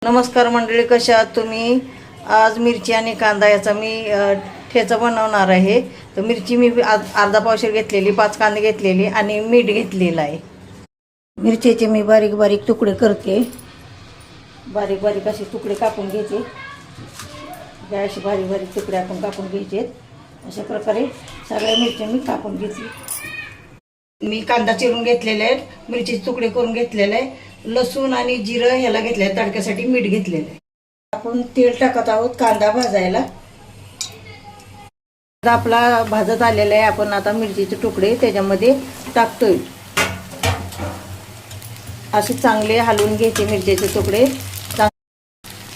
नमस्कार मंडळी, कशा आहात तुम्ही? आज मिरची आणि कांदा याचा मी ठेचा बनवणार आहे. तर मिरची मी अर्धा पावशेर घेतलेली, 5 कांदे घेतलेले आणि मीठ घेतलेलं आहे. मिरचीचे मी बारीक बारीक तुकडे करते. बारीक बारीक असे तुकडे कापून घ्यायचे. असे बारीक बारीक तुकडे आपण कापून घ्यायचे. अशा प्रकारे सगळ्या मिरच्या मी कापून घेतली. मी कांदा चिरून घेतलेले आहेत, मिरचीचे तुकडे करून घेतलेले आहे, लसूण आणि जिरं ह्याला घेतले आहे, तडक्यासाठी मीठ घेतलेलं आहे. आपण तेल टाकत आहोत कांदा भाजायला. आपला भाजत आलेला आहे. आपण आता मिरचीचे तुकडे त्याच्यामध्ये टाकतोय. असे चांगले हलवून घ्यायचे मिरचीचे तुकडे.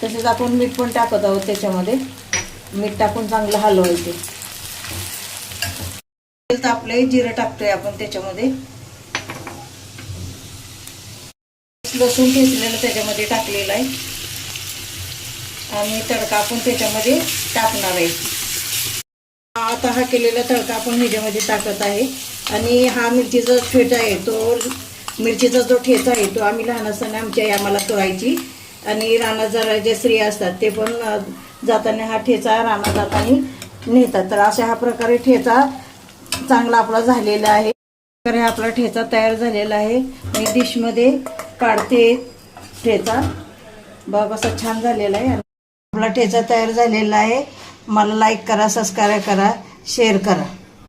तसेच आपण मीठ पण टाकत आहोत त्याच्यामध्ये. मीठ टाकून चांगलं हलवायचे. आपले जिरं टाकतोय आपण त्याच्यामध्ये. लसूण ठेचलेलं त्याच्यामध्ये टाकलेलं आहे आणि तडका आपण त्याच्यामध्ये टाकणार आहे. आता हा केलेला तडका आपण ह्याच्यामध्ये टाकत आहे. आणि हा मिरचीचा ठेचा आहे, तो मिरचीचा जो ठेचा आहे तो आम्ही लहान असताना आम्हाला करायची. आणि रानात जरा जे स्त्रिया असतात ते पण जाताना हा ठेचा रानात जाताना नेतात. तर अशा हा प्रकारे ठेचा चांगला आपला झालेला आहे. तर आपला ठेचा तयार झालेला आहे. मी डिशमध्ये काढते ठेचा. बघा कसा छान झालेला आहे. आपला ठेचा तयार झालेला आहे. मला लाईक करा, सबस्क्राईब करा, शेअर करा.